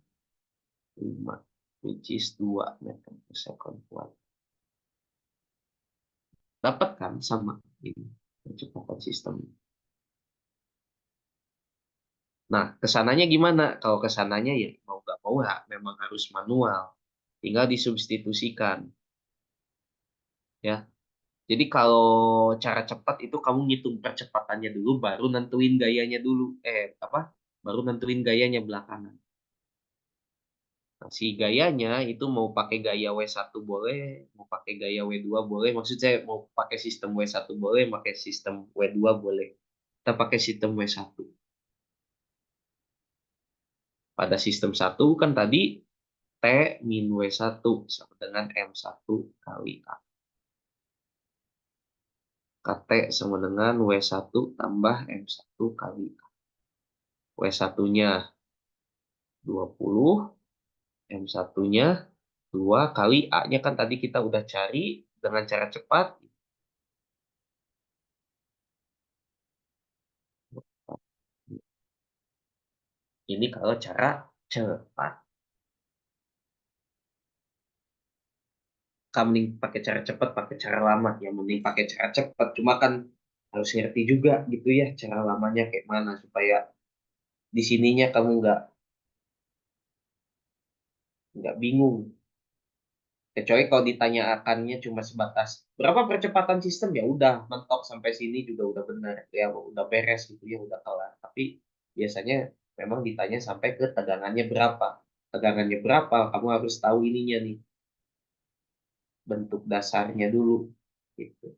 5, which is 2 meter per second kuadrat. Dapat kan sama ini percepatan sistem. Nah, kesananya gimana? Kalau kesananya ya mau nggak mau ya memang harus manual. Tinggal disubstitusikan. Ya. Jadi kalau cara cepat itu kamu ngitung percepatannya dulu, baru nentuin gayanya dulu. Baru nentuin gayanya belakangan. Nah, si gayanya itu mau pakai gaya W1 boleh, mau pakai gaya W2 boleh. Maksud saya mau pakai sistem W1 boleh, pakai sistem W2 boleh. Kita pakai sistem W1. Pada sistem 1 kan tadi T min W1 sama dengan M1 kali A. KT sama dengan W1 tambah M1 kali A. W1-nya 20, M1-nya 2 kali A-nya kan tadi kita udah cari dengan cara cepat. Ini kalau cara cepat. Kamu mending pakai cara cepat, pakai cara lama. Yang mending pakai cara cepat. Cuma kan harus ngerti juga gitu ya cara lamanya kayak mana supaya di sininya kamu nggak bingung. Kecuali kalau ditanyakannya cuma sebatas berapa percepatan sistem ya udah mentok sampai sini juga udah benar ya udah beres gitu ya udah kelar. Tapi biasanya memang ditanya sampai ke tegangannya berapa. Tegangannya berapa kamu harus tahu ininya nih bentuk dasarnya dulu gitu.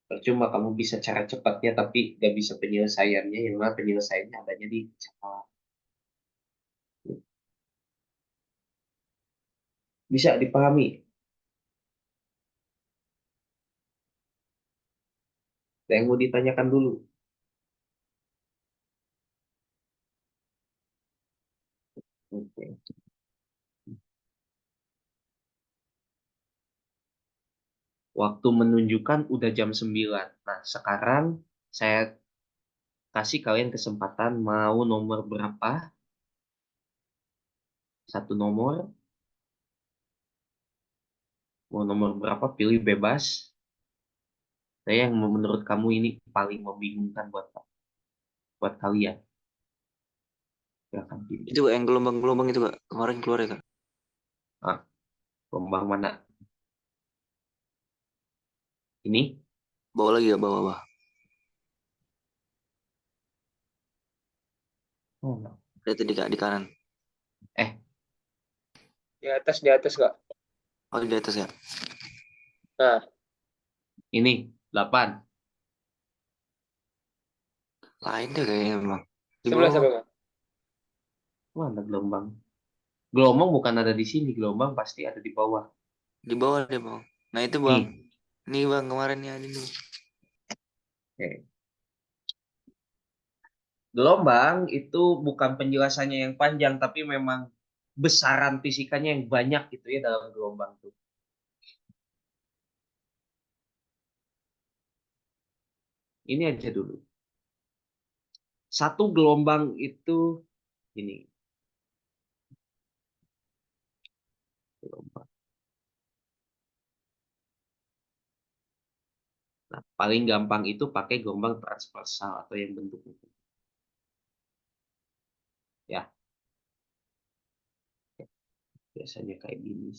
Percuma kamu bisa cara cepatnya tapi nggak bisa penyelesaiannya yang mana penyelesaiannya adanya di cepat. Bisa dipahami. Ada yang mau ditanyakan dulu. Oke. Waktu menunjukkan udah jam 9. Nah, sekarang saya kasih kalian kesempatan mau nomor berapa? Satu nomor. Mau nomor berapa? Pilih bebas. Saya yang menurut kamu ini paling membingungkan buat kalian. Silakan pilih. Itu yang gelombang-gelombang itu Kak. Kemarin keluar ya Kak. Gelombang mana? Ini? Bawa lagi ya, bawa. Oh, no. Lihat tadi Kak di kanan. Di atas Kak. Oh di atas ya. Nah, Ini 8. Lain deh kayaknya memang. Di sebelah bawah. apa Kak? Mana gelombang? Gelombang bukan ada di sini, gelombang pasti ada di bawah. Di bawah deh bang. Nah itu Nih. bang. Nih bang kemarin ya ini. Oke. Gelombang itu bukan penjelasannya yang panjang, tapi memang besaran fisikanya yang banyak gitu ya dalam gelombang itu. Ini aja dulu. Satu gelombang itu ini. Gelombang. Nah, paling gampang itu pakai gelombang transversal atau yang bentuknya. Ya. Biasanya kayak gini.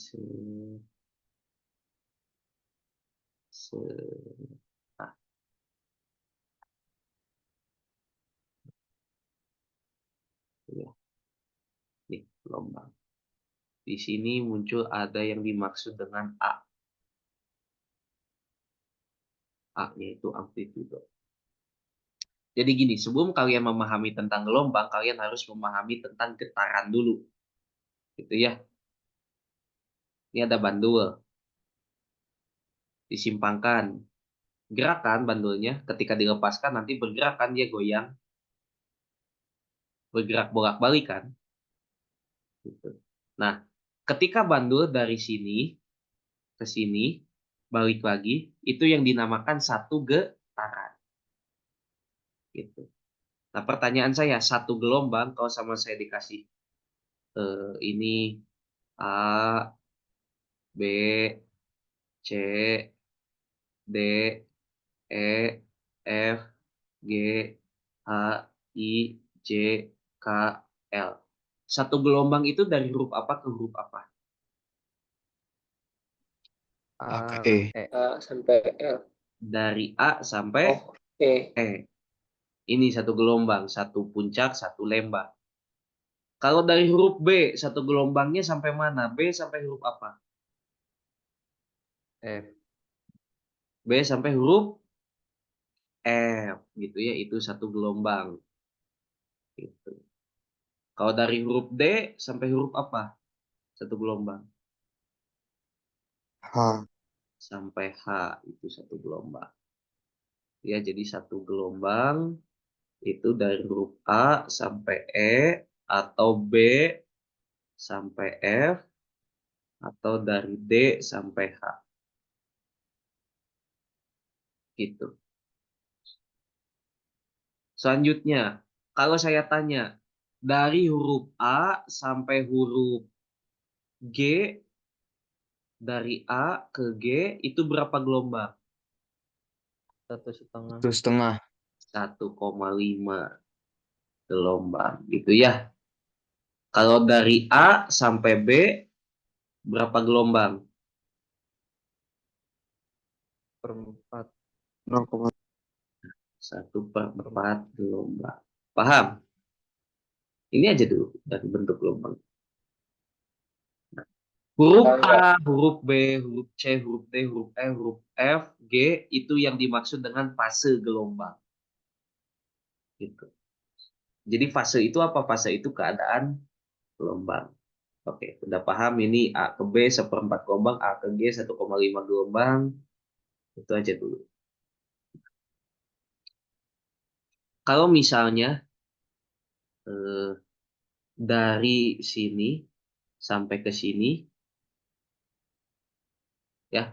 Nah, ya. Nih, gelombang. Di sini muncul ada yang dimaksud dengan A. A-nya itu amplitudo. Jadi gini, sebelum kalian memahami tentang gelombang, kalian harus memahami tentang getaran dulu. Gitu ya. Ini ada bandul. Disimpangkan. Gerakan bandulnya ketika dilepaskan nanti bergerak kan dia goyang. Bergerak bolak-balik kan. Gitu. Nah, ketika bandul dari sini ke sini, balik lagi, itu yang dinamakan satu getaran. Gitu. Nah, pertanyaan saya, satu gelombang kalau sama saya dikasih Ini A, B, C, D, E, F, G, H, I, J, K, L. Satu gelombang itu dari huruf apa ke huruf apa? A, E. A sampai L. Dari A sampai Oh, E. E. Ini satu gelombang, satu puncak, satu lembah. Kalau dari huruf B, satu gelombangnya sampai mana? B sampai huruf apa? F. B sampai huruf F, gitu ya. Itu satu gelombang. Gitu. Kalau dari huruf D sampai huruf apa? Satu gelombang. H. Sampai H, itu satu gelombang. Ya, jadi satu gelombang itu dari huruf A sampai E, atau B sampai F, atau dari D sampai H. Gitu. Selanjutnya, kalau saya tanya, dari huruf A sampai huruf G, dari A ke G, itu berapa gelombang? 1,5. 1,5. 1,5 gelombang. Gitu ya. Kalau dari A sampai B, berapa gelombang? 1/4. 0,1. 1/4 gelombang. Paham? Ini aja dulu dari bentuk gelombang. Huruf A, huruf B, huruf C, huruf D, huruf E, huruf F, G, itu yang dimaksud dengan fase gelombang. Gitu. Jadi fase itu apa? Fase itu keadaan gelombang. Oke, udah paham ini A ke B 1/4 gelombang, A ke G 1,5 gelombang. Itu aja dulu. Kalau misalnya dari sini sampai ke sini, ya,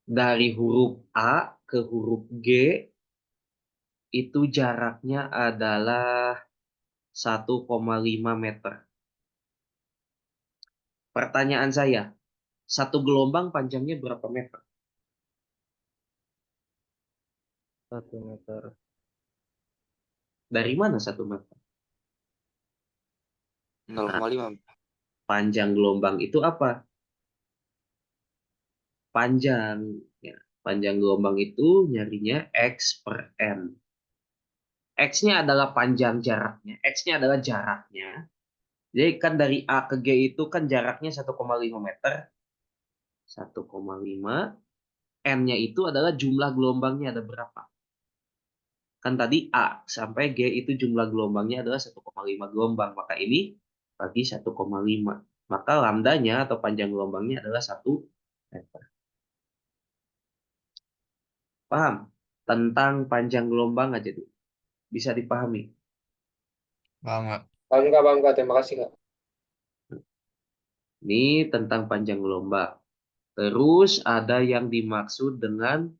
dari huruf A ke huruf G, itu jaraknya adalah 1,5 meter. Pertanyaan saya, satu gelombang panjangnya berapa meter? 1 meter. Dari mana 1 meter? 0,5. Panjang gelombang itu apa? Panjang. Ya. Panjang gelombang itu nyarinya X per N. X-nya adalah panjang jaraknya. X-nya adalah jaraknya. Jadi kan dari A ke G itu kan jaraknya 1,5 meter. 1,5. N-nya itu adalah jumlah gelombangnya ada berapa. Kan tadi A sampai G itu jumlah gelombangnya adalah 1,5 gelombang. Maka ini bagi 1,5. Maka lambdanya atau panjang gelombangnya adalah 1 meter. Paham? Tentang panjang gelombang aja dulu. Bisa dipahami. Paham nggak? Paham Kak. Terima kasih, Kak. Ini tentang panjang gelombang. Terus ada yang dimaksud dengan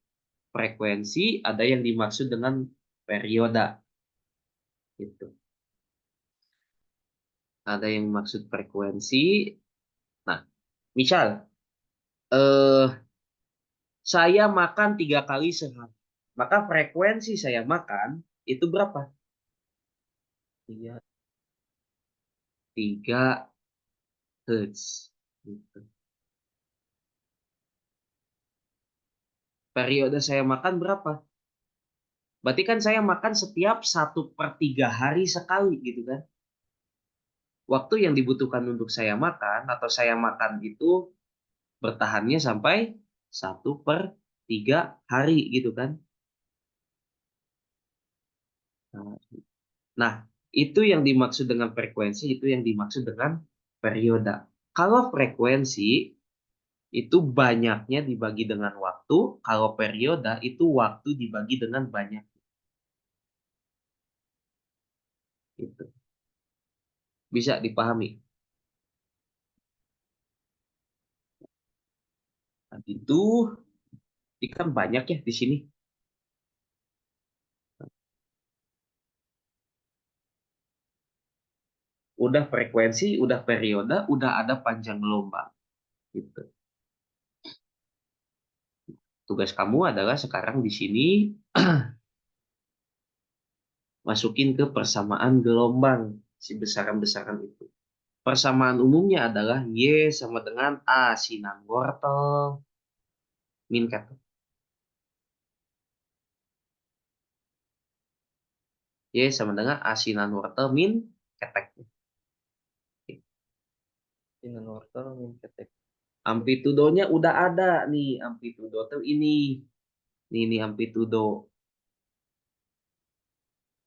frekuensi, ada yang dimaksud dengan perioda. Gitu. Ada yang maksud frekuensi. Nah, misal eh saya makan 3 kali sehari. Maka frekuensi saya makan itu berapa? 3. 3 Hz. Gitu. Periode saya makan berapa? Berarti kan saya makan setiap 1/3 hari sekali gitu kan. Waktu yang dibutuhkan untuk saya makan atau saya makan itu bertahannya sampai 1/3 hari gitu kan. Nah, itu yang dimaksud dengan frekuensi, itu yang dimaksud dengan perioda. Kalau frekuensi itu banyaknya dibagi dengan waktu, kalau perioda itu waktu dibagi dengan banyak. Gitu. Bisa dipahami. Nah, itu kan banyak ya di sini. udah frekuensi, udah periode, udah ada panjang gelombang. Gitu. Tugas kamu adalah sekarang di sini masukin ke persamaan gelombang si besaran-besaran itu. Persamaan umumnya adalah Y sama dengan asinan wortel min ketek. Y sama dengan asinan wortel min ketek. Asinan wortel min ketek. Amplitudonya udah ada nih, amplitudo tuh ini. Ini amplitudo.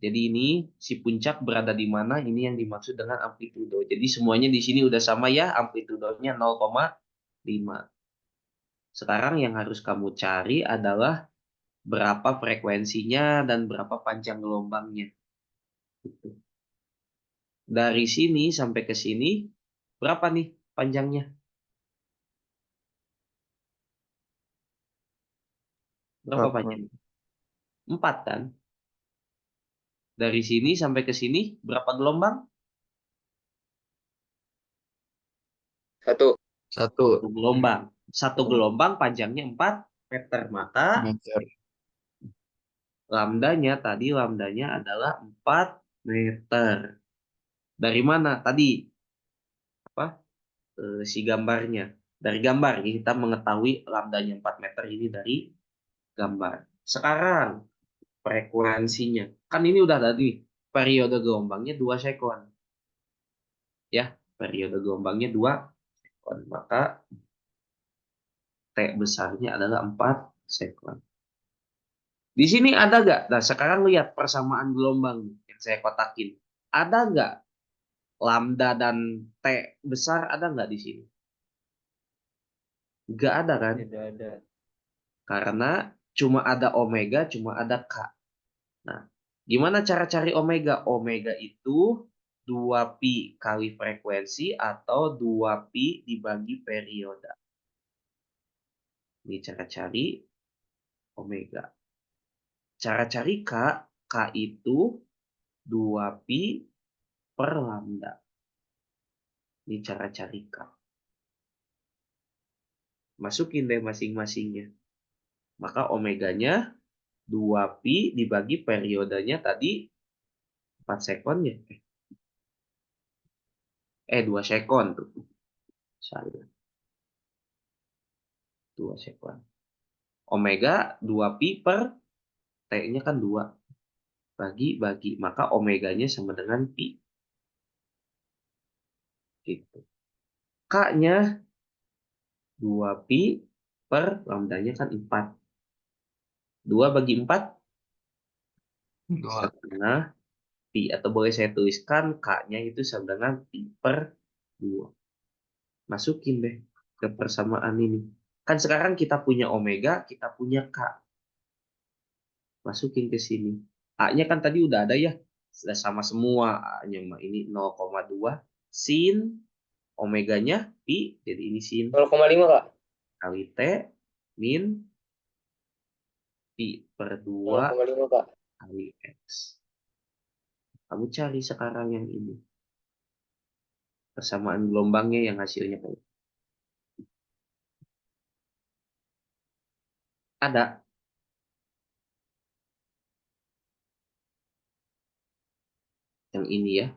Jadi ini si puncak berada di mana, ini yang dimaksud dengan amplitudo. Jadi semuanya di sini udah sama ya, amplitudonya 0,5. Sekarang yang harus kamu cari adalah berapa frekuensinya dan berapa panjang gelombangnya. Gitu. Dari sini sampai ke sini, berapa nih panjangnya? Berapa panjangnya? 4 kan? Dari sini sampai ke sini, berapa gelombang? 1. Satu Gelombang. Satu gelombang panjangnya 4 meter. Maka meter. lambdanya adalah 4 meter. Dari mana tadi? Apa? Si gambarnya. Dari gambar kita mengetahui lambdanya 4 meter ini dari gambar. Sekarang frekuensinya. Kan ini udah tadi periode gelombangnya 2 sekon. Ya, periode gelombangnya 2 sekon. Maka T besarnya adalah 4 sekon. Di sini ada nggak? Nah, sekarang lihat persamaan gelombang yang saya kotakin. Ada nggak lambda dan T besar, ada nggak di sini? Nggak ada kan? Tidak ada. Karena cuma ada omega, cuma ada K. Nah, gimana cara cari omega? Omega itu 2pi kali frekuensi atau 2pi dibagi periode. Ini cara cari omega. Cara cari K, K itu 2pi per lambda. Ini cara cari K. Masukin deh masing-masingnya. Maka omeganya 2pi dibagi periodenya tadi 4 sekon ya. 2 sekon tuh. Salah. 2 sekon. Omega 2pi per T-nya kan 2. Bagi. Maka omeganya sama dengan pi. Gitu. K-nya 2pi per lambdanya kan 4. 2 bagi 4 Dua. setengah pi. Atau boleh saya tuliskan K-nya itu sama dengan pi per 2. Masukin deh ke persamaan ini. Kan sekarang kita punya omega, kita punya K. Masukin ke sini. A-nya kan tadi udah ada ya. Sudah sama semua. A-nya ini 0,2 sin omeganya pi, jadi ini sin 0,5 Kak. kali T min pi per 2 0,5 Kak. kali X. Kamu cari sekarang yang ini. Persamaan gelombangnya yang hasilnya kayak ada. Yang ini ya.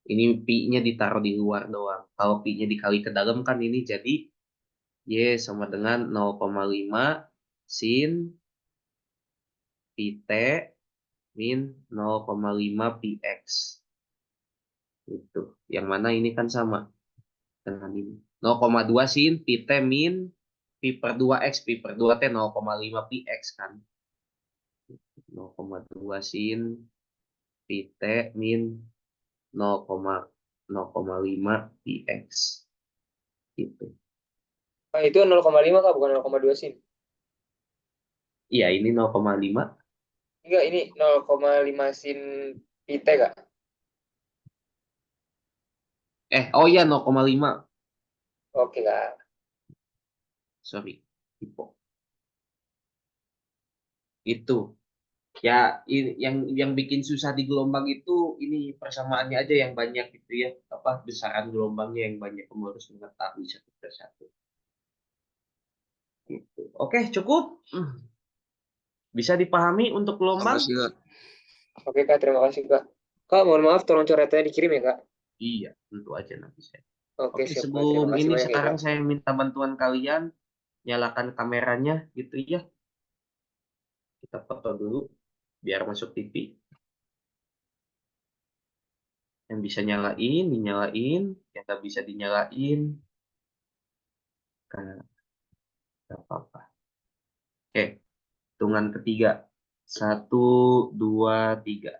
Ini pi-nya ditaruh di luar doang. Kalau pi-nya dikali ke dalam kan ini jadi Y sama dengan 0,5 sin pi T min 0,5 pi X. Itu. Yang mana ini kan sama dengan ini. 0,2 sin pi T min pi per 2X. Pi per 2 T 0,5 pi X kan. 0,2 sin pi T min 0,5 pi X. Gitu. Kak, itu 0,5 Kak, bukan 0,2 sin. Iya, ini 0,5. Enggak, ini 0,5 sin pi T Kak. Oh iya 0,5. Oke Kak. Sorry. Typo. Itu. Ya, yang bikin susah di gelombang itu ini persamaannya aja yang banyak gitu ya. Apa besaran gelombangnya yang banyak, kamu harus mengetahui satu persatu. Gitu. Oke, cukup. Bisa dipahami untuk gelombang? Makasih Kak. Oke Kak, terima kasih Kak. Kak, mohon maaf tolong coretnya dikirim ya Kak. Iya, tentu aja nanti saya. Oke, Oke, siap Kak. sebelum Terima kasih ini banyak ya sekarang Kak. saya minta bantuan kalian nyalakan kameranya gitu ya. Kita foto dulu biar masuk TV. Yang bisa nyalain, dinyalain. Yang nggak bisa dinyalain, kan nggak apa-apa. Oke, hitungan ketiga. 1, 2, 3.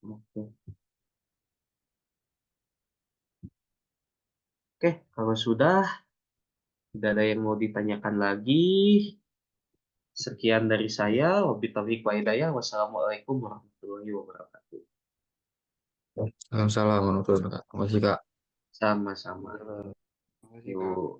Oke. Oke, kalau sudah, tidak ada yang mau ditanyakan lagi. Sekian dari saya. Wabillahi taufiq wal hidayah. Wassalamualaikum warahmatullahi wabarakatuh. Waalaikumsalam warahmatullahi wabarakatuh. Terima kasih Kak. Sama-sama. Terima kasih Kak. Yuk.